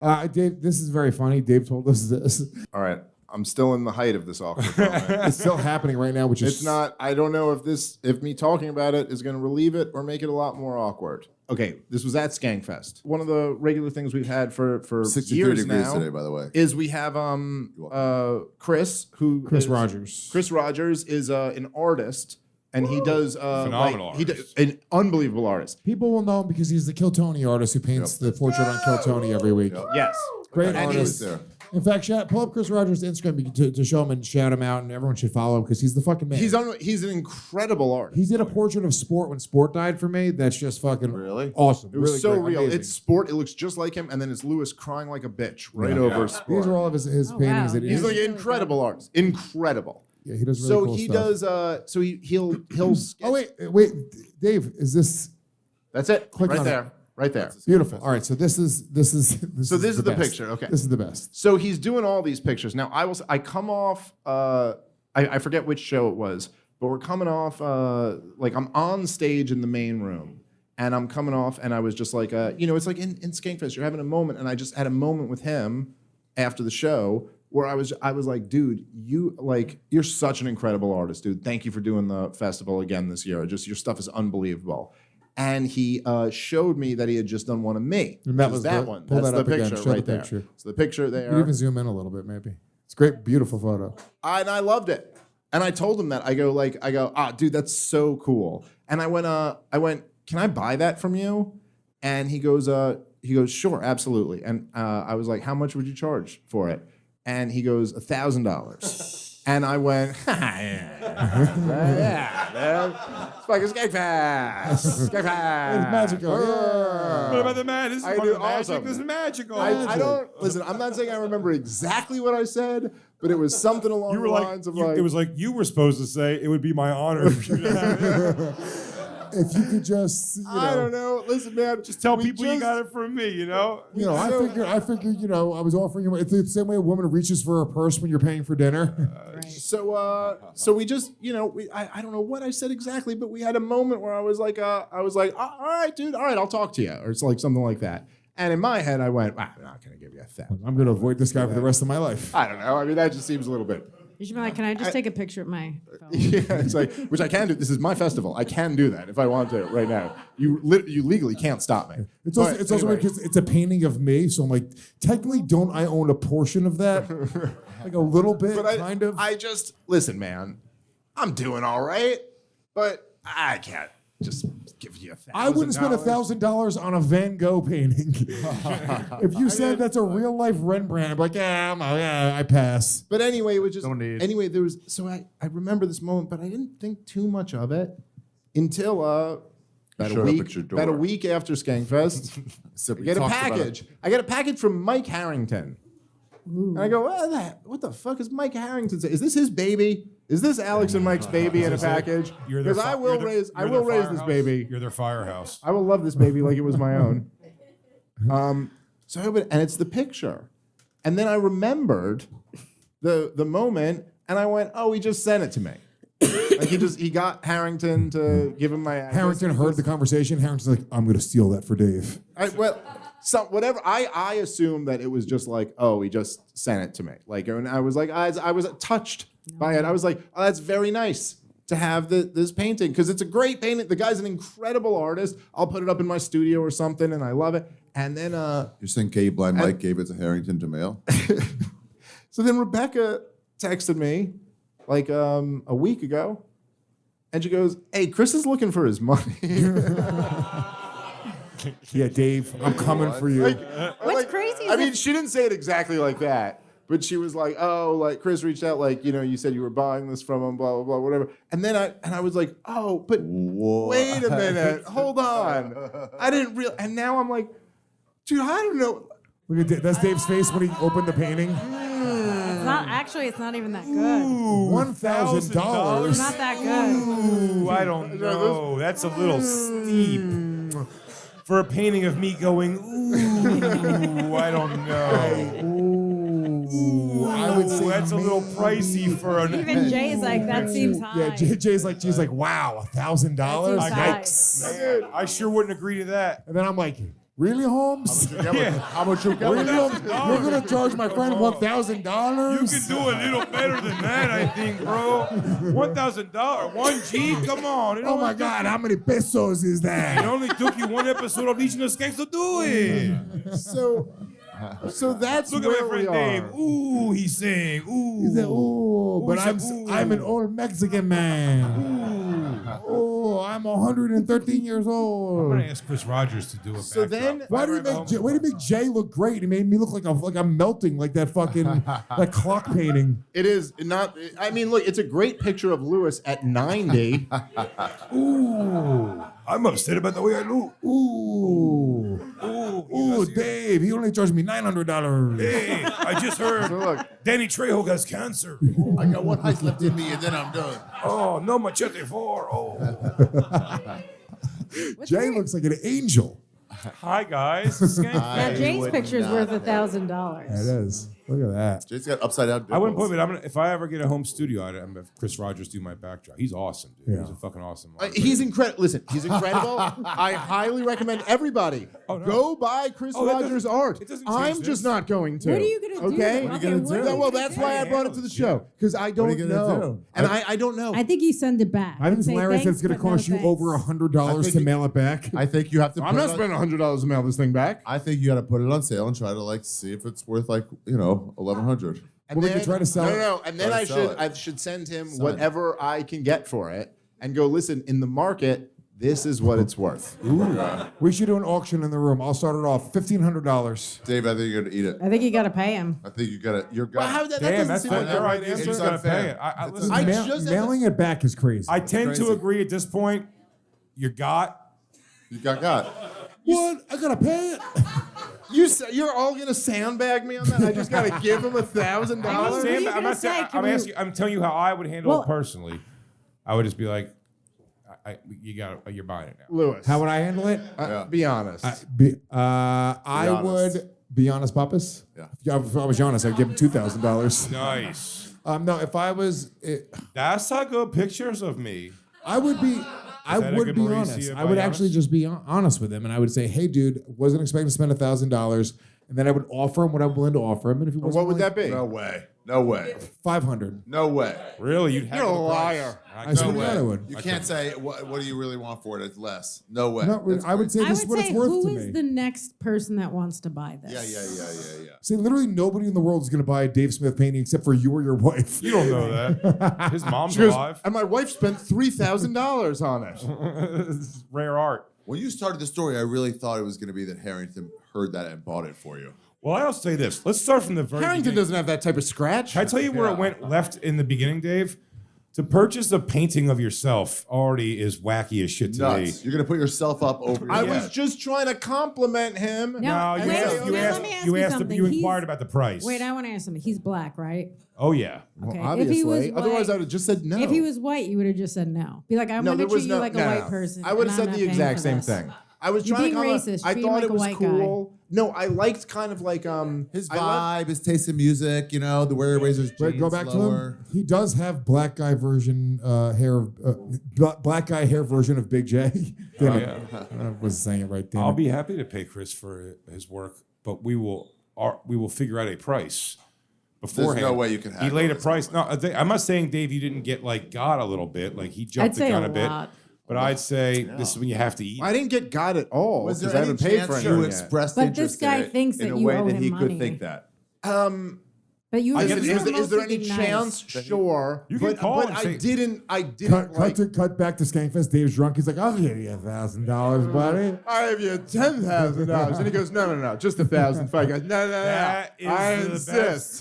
Dave, this is very funny. Dave told us this. All right. I'm still in the height of this awkward moment. It's still happening right now, which is... It's not... I don't know if me talking about it is going to relieve it or make it a lot more awkward. Okay, this was at Skankfest. One of the regular things we've had for 63 years degrees now today, by the way. is we have Chris, Chris Rogers. Chris Rogers is an artist, and he does phenomenal artist. An unbelievable artist. People will know him because he's the Kill Tony artist who paints the portrait on Kill Tony every week. Yes, Great And he artist. was there. In fact, pull up Chris Rogers' Instagram to show him and shout him out, and everyone should follow him because he's the fucking man. He's an incredible artist. He did a portrait of Sport when Sport died for me. That's just fucking Really awesome. It was really so great, real. amazing. It's Sport. It looks just like him, and then it's Lewis crying like a bitch right over Sport. These are all of his paintings. wow. That He's like an incredible artist. Incredible. yeah, he does really So cool he stuff. does. So he'll. Oh wait, Dave, is this That's it. Click Right on there. Right there. beautiful? All right, so this is So this is the best. picture. Okay. This is the best. So he's doing all these pictures. Now I come off I forget which show it was, but we're coming off like I'm on stage in the main room and I'm coming off and I was just like it's like in Skankfest, you're having a moment, and I just had a moment with him after the show where I was like, dude, you're such an incredible artist, dude. Thank you for doing the festival again this year. Just your stuff is unbelievable. And he showed me that he had just done one of me. And that Which is was that the- one. pull That's that the up again. picture Show the right there. picture. So the picture You there. even zoom in a little bit, maybe. It's great, beautiful photo. And I loved it. And I told him that. I go, dude, that's so cool. And I went, can I buy that from you? And he goes, sure, absolutely. And I was like, how much would you charge for it? And he goes, $1,000. And I went, yeah, man. It's fucking Skankfest. Skankfest. It's magical. Yeah. What about the man? This is I part do of the magic. awesome. This is magical. I don't listen. I'm not saying I remember exactly what I said, but it was something along You were the like, lines of it was like you were supposed to say, it would be my honor for you to have it. If you could just, I don't know. Listen, man. Just tell people you got it from me, you know? I figured, I was offering you. It's the same way a woman reaches for her purse when you're paying for dinner. So we just, I don't know what I said exactly, but we had a moment where I was like, all right, dude, all right, I'll talk to you, or it's like something like that. And in my head, I went, I'm not going to give you $1,000. I'm going to avoid this guy for the rest of my life. I don't know. I mean, that just seems a little bit. You should be like, can I just take a picture of my phone? Yeah, it's like, which I can do. This is my festival. I can do that if I want to right now. You legally can't stop me. It's also weird because it's a painting of me, so I'm like, technically, don't I own a portion of that? Like a little bit, But kind of. I just listen, man. I'm doing all right, but I can't just give you $1,000. I wouldn't spend $1,000 on a Van Gogh painting. If you said that's a real life Rembrandt, I'm like, I pass. But anyway, it was just No need. anyway. There was I remember this moment, but I didn't think too much of it until about showed up at your door. a week after Skankfest. I get a package. I get a package from Mike Harrington. And I go, what the fuck is Mike Harrington say? Is this his baby? Is this Alex and Mike's baby in a package? Because I will raise this baby. You're their firehouse. I will love this baby like it was my own. So I opened, and it's the picture. And then I remembered the moment, and I went, oh, he just sent it to me. Like he got Harrington to give him my address. Harrington heard the conversation. Harrington's like, I'm going to steal that for Dave. Whatever. I assumed that it was just like, oh, he just sent it to me. Like, and I was like, I was touched by it. I was like, oh, that's very nice to have this painting because it's a great painting. The guy's an incredible artist. I'll put it up in my studio or something, and I love it. And then You think Gay Blind Mike gave it to Harrington to mail? so then Rebecca texted me like a week ago, and she goes, "Hey, Chris is looking for his money." Yeah, Dave, I'm coming for you. What's crazy is I mean, she didn't say it exactly like that, but she was like, "Oh, like Chris reached out, like you said you were buying this from him, blah blah blah, whatever." And then I was like, "Oh, but wait a minute, hold on, I didn't real." And now I'm like, "Dude, I don't know." Look at that's Dave's face when he opened the painting. It's not even that good. $1,000. It's not that good. Ooh, I don't know. That's a little steep. For a painting of me going, ooh, I don't know. Ooh, I would say that's a little pricey for an. Even Jay's like, that seems high. Yeah, Jay's like, wow, $1,000? That seems high. Yikes. Man, I sure wouldn't agree to that. And then I'm like, Really, Holmes? How much you get? Really, Holmes? You're gonna charge my friend $1,000? You can do a little better than that, I think, bro. $1,000, 1 G, come on. It Oh my only God, how many pesos is It that? only took you one episode of Legion of Skanks to do it. So that's Look at where my we friend are. Dave. Ooh, he's saying, ooh. He said, "Ooh, but he I'm said, ooh. I'm an old Mexican man. Oh, I'm 113 years I'm old." gonna ask Chris Rogers to do a So backdrop. then- Why do you make Jay look great? He made me look like I'm melting, like that fucking that clock painting. It is not. I mean, look, it's a great picture of Lewis at 90. Ooh, I'm upset about the way I look. Ooh, Ooh, Dave, he only charged me $900. Hey, I just heard So look, Danny Trejo has cancer. I got one heist left in me, and then I'm done. Oh, no machete 4. Oh. Jay looks like an angel. Hi, guys. Skank. Now Jay's would picture's not worth have $1,000. It is. Look at that. Jay's got upside down. I wouldn't put dimples. it. If I ever get a home studio, I'm gonna have Chris Rogers do my backdrop. He's awesome, dude. Yeah. He's a fucking awesome. he's incredible. Listen, he's incredible. I highly recommend everybody go buy Chris Oh, that Rogers doesn't- art. it doesn't change I'm this. just not going to. What are you gonna do? Okay. What are you gonna do? Well, that's why I brought it to the show because I don't gonna know, do? and I don't know. I think you send it back. I think it's Say hilarious that it's thanks, going to but no cost you thanks. over $100 to think- mail it back. I think you have to. I'm put not it on- spending $100 to mail this thing back. I think you got to put it on sale and try to like see if it's worth like $1,100. And Well, we could try to sell it. No. And then Try to sell I it. should send him Sell it. whatever I can get for it, and go listen. In the market, this is what it's worth. We should do an auction in the room. I'll start it off $1,500. Dave, I think you're gonna eat it. I think you got to pay him. I think you got to. You're Well, gonna. how that Damn, doesn't that's seem like the their right idea. answer. He's It's gotta unfair. pay it. It's Listen, I Mail- just- mailing it back is crazy. I tend to crazy. agree at this point. You got. You got. What? I gotta pay it. You're all gonna sandbag me on that? I just gotta give him $1,000. What are you I'm gonna not say? saying. Can I'm we- asking. I'm telling you how I would handle Well- it personally. I would just be like, you're buying it now. Lewis, How would I handle it? be honest. I would be honest, Papas. Yeah. If I was honest, I'd give him $2,000. Nice. No, if I was, That's a good pictures of me. I would be. I that a would good be Mauricio honest. I by would actually honest? just be honest with him, and I would say, "Hey, dude, wasn't expecting to spend $1,000," and then I would offer him what I'm willing to offer him. And if he wasn't What would willing- that be? No way. No way. 500. No way. Really? You'd have You're a the price. liar. I swear No to way. God, I would. You can't say what do you really want for it? It's less. No way. No, That's I would say I this is would what say, it's worth who to is me. the next person that wants to buy this? Yeah. See, literally nobody in the world is going to buy a Dave Smith painting except for you or your wife. You don't know that. His mom's She goes, alive. and my wife spent $3,000 on it. It's rare art. When you started the story, I really thought it was going to be that Harrington heard that and bought it for you. Well, I'll say this. Let's start from the very Harrington beginning. doesn't have that type of scratch. Can I tell you where it went left in the beginning, Dave? To purchase a painting of yourself already is wacky as shit to me. Nuts. You're going to put yourself up over your I head. was just trying to compliment him. No, No, you wait, asked. now You let asked. me ask You you asked. something. You He's- inquired about the price. Wait, I want to ask something. He's black, right? Oh yeah. Well, Okay. obviously. If he was Otherwise, white- I would have just said no. If he was white, you would have just said no. Be like, I'm no, going there to treat was you no, like no, a white no. person. I would and have said I'm the not paying exact for same this. thing. I was You're trying being to racist. I Treat him thought like it a was white guy. cool. No, I liked kind of like His I love- vibe, his taste in music, the way he raises jeans Wait, go back lower. to him. He does have black guy version black guy hair version of Big J. Damn it. I was saying it right there. I'll be happy to pay Chris for his work, but we will figure out a price beforehand. no way you can He haggle laid a this price. No, I'm not saying Dave, you didn't get like God a little bit, like he jumped I'd the say gun a a bit. lot. But I'd say this is when you have to eat. I didn't get God at all Was because there I any haven't paid chance for you anything yet. expressed But interest this guy in it thinks in that a you way owe that him he money. could think that? But you Is, were is there any nice. chance? Sure. You can but call but and I say- didn't cut back to Skankfest. Dave's drunk. He's like, I'll give you $1,000, buddy. I have you $10,000, and he goes, no, just 1,000. I go, no, That is I the insist.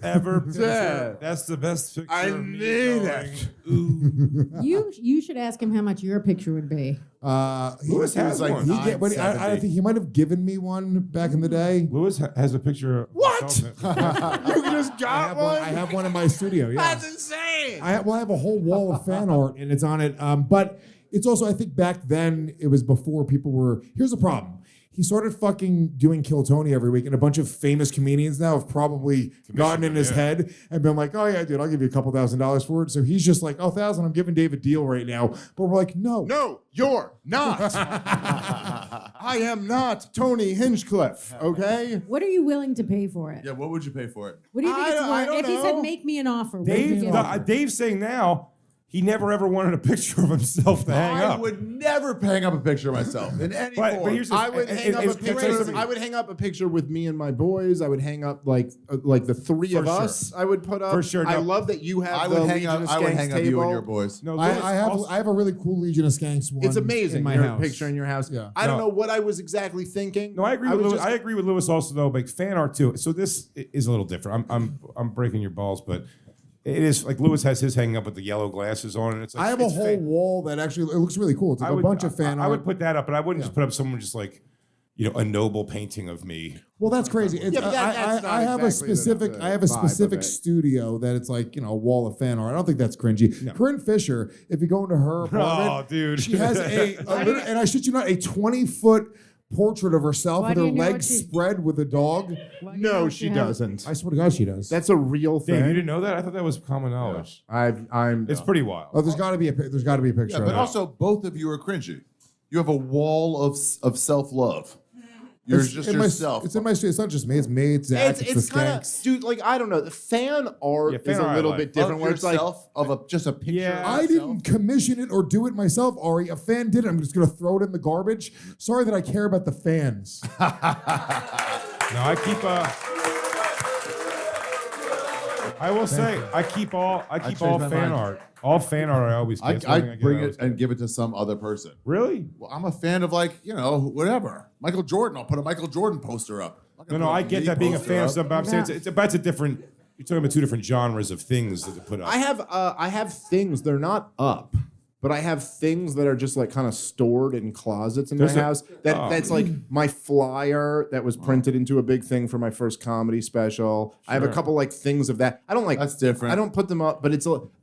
best ever picture. Yeah. That's the best picture. I of me need going, it. Ooh. You should ask him how much your picture would be. Lewis has like one. He get, but I think he might have given me one back in the day. Lewis has a picture of What? himself. You just got one? I have one in my studio. Yeah. That's insane. I have a whole wall of fan art, and it's on it. But it's also, I think back then, it was before people were. Here's the problem. he started fucking doing Kill Tony every week, and a bunch of famous comedians now have probably gotten in his head and been like, oh yeah, dude, I'll give you a couple $1,000s for it. So he's just like, oh, 1,000, I'm giving Dave a deal right now. But we're like, no. No, you're not. I am not Tony Hinchcliffe, okay? What are you willing to pay for it? Yeah, what would you pay for it? What do you think it's I worth? don't If he said, know. make me an offer, what would you Dave, offer? Dave's saying now he never ever wanted a picture of himself to hang I up. would never hang up a picture of myself in any But form. here's the- I would hang up a it's picture. crazy. I would hang up a picture with me and my boys. I would hang up like the three For of us. I would put up. For sure, I no. love that you have I the would hang Legion up. of I would Skanks hang up you table. and your boys. No, Lewis I have a really cool Legion of Skanks one. It's amazing. in my your house. picture in your house. Yeah. I don't No. know what I was exactly thinking. No, I agree with was Lewis. just- I agree with Lewis also though. Like fan art too. So this is a little different. I'm breaking your balls, but it is like Lewis has his hanging up with the yellow glasses on, and it's like I have a it's whole fake. wall that actually it looks really cool. It's like a bunch of fan I art. would put that up, but I wouldn't just put up someone just like, a noble painting of me. Well, that's crazy. It's, Yeah, but that's not I have a exactly the specific vibe I have a of specific it. studio that it's like a wall of fan art. I don't think that's cringy. Corinne Fisher, if you go into her apartment, Oh, dude. she has and I shit you not, a 20-foot portrait of herself Why with do her you know legs what she- spread with a dog. Why do you No, have she to have- doesn't. I swear to God, she does. That's a real Dave, you thing. didn't know that? I thought that was common knowledge. I'm. It's pretty wild. Oh, there's got to be a picture Yeah, of but that. also both of you are cringy. You have a wall of self-love. You're just in my, yourself. it's in my studio. It's not just me. It's me. It's Zach. It's, It's the kind of, Skanks. dude. Like I don't know. The fan art Yeah, fan is art a I little like. bit different. Of Where it's like, yourself, just a picture. Yeah. of I yourself. didn't commission it or do it myself, Ari. A fan did it. I'm just going to throw it in the garbage. Sorry that I care about the fans. No, I keep I will say I keep all changed all my fan mind. art. All fan art I always I get. It's one thing I get, bring I always it and get. give it to some other person. Really? Well, I'm a fan of whatever. Michael Jordan. I'll put a Michael Jordan poster up. I'm not No, gonna no, put I a get me that being a poster fan of up. something, but I'm saying it's a different. You're talking about two different genres of things that to put up. I have things. They're not up, but I have things that are just like kind of stored in closets in There's my a- house. That's like my flyer that was printed into a big thing for my first comedy special. I have a couple like things of that. I don't like. That's different. I don't put them up, but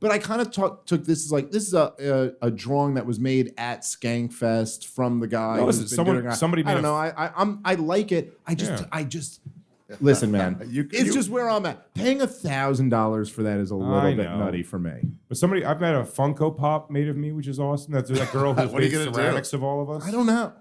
but I kind of took this as a drawing that was made at Skankfest from the guy. No, who's listen, been someone- doing it. somebody I made don't a- know. I like it. Yeah. I just. Listen, man. It's just where I'm at. Paying $1,000 for that is a little I bit know. nutty for me. But I've met a Funko Pop made of me, which is awesome. That's that girl who's What are you made gonna do? ceramics of all of us. I don't know.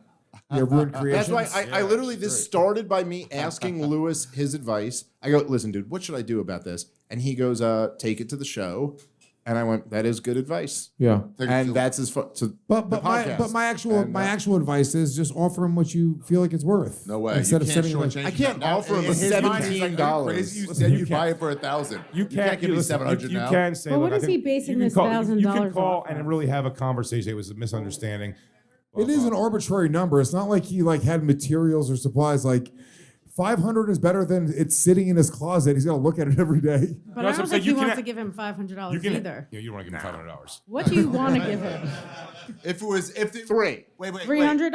Yeah, Ruined Creations. That's why I literally, this started by me asking Lewis his advice. I go, listen, dude, what should I do about this? And he goes, take it to the show. And I went, that is good advice. Yeah. And that's as far. So But the my podcast. but my actual And, my actual advice is just offer him what you feel like it's worth. No way. Instead You of can't sending like, shortchange I can't that. Now, offer him in his mind, he's like, $17. "Are you crazy? You Listen, said you you'd can't- buy it for 1,000. You can't give me listen, 700 you now. can say, But look, what I is think he basing you can this call- $1,000 You can call off and of? really have a conversation. It was a misunderstanding. it is an arbitrary number. It's not like he had materials or supplies. Like 500 is better than it's sitting in his closet. He's got to look at it every day. But No, I so don't I'm saying think he you can wants ha- to give him $500 You can either. You don't want to give him $500. What do you want to give him? If it was Three. Wait. $300?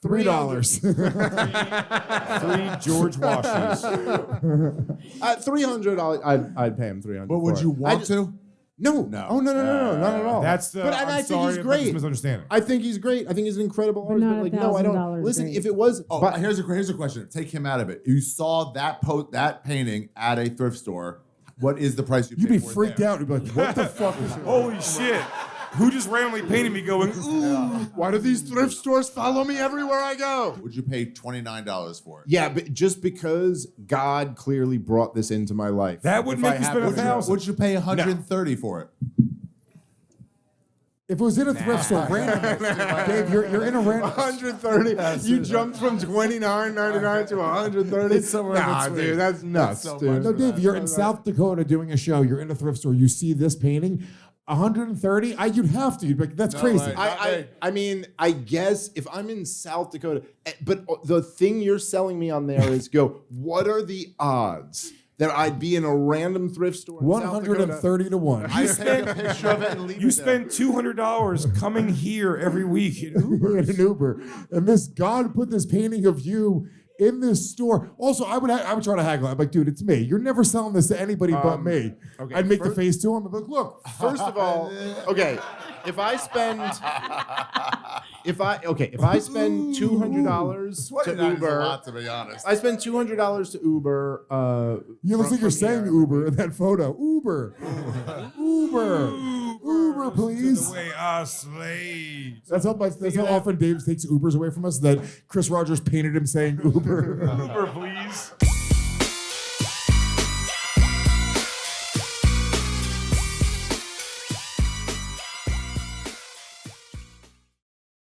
$3. 3 George Washes. $300. I'd pay him $300. But would for you it. want to? No. No. Oh no, not at all. That's the. But and I'm I think sorry, he's but that's great. misunderstanding. I think he's great. I think he's an incredible artist. not But like, no, I don't. $1,000 Listen, great. if it was, Oh, but here's a question. Take him out of it. You saw that painting at a thrift store. What is the price you You'd paid be for it freaked there? out. You'd be like, what the fuck is it? Holy shit! Who just randomly painted me going, ooh? why do these thrift stores follow me everywhere I go? Would you pay $29 for it? Yeah, but just because God clearly brought this into my life, That would if make I you spend happen to- $1,000. Would you pay $130 for it? If it was in a thrift store, random. Dave, you're in a random. 130. You jumped from $29.99 to 130. It's somewhere in nah, between. dude, that's nuts, so dude. much. No, Dave, you're in South Dakota doing a show. You're in a thrift store. You see this painting, 130. You'd have to. You'd be like, that's crazy. way. I mean, I guess if I'm in South Dakota, but the thing you're selling me on there is what are the odds that I'd be in a random thrift store in South Dakota? 130 to 1. I take a picture of it and leave You it there. spend $200 coming here every week in Uber. in an Uber. And this God put this painting of you in this store. Also, I would try to haggle. I'm like, dude, it's me. You're never selling this to anybody but me. okay, I'd make the face to him. I'd be like, look. First of all, okay, if I spend $200 to $29 is a Uber, lot, to be honest. I spend $200 to Uber. You look like you're from saying here. Uber in that photo. Uber, please. The way I slay. That's how often Dave takes Ubers away from us. That Chris Rogers painted him saying Uber. Uber, please.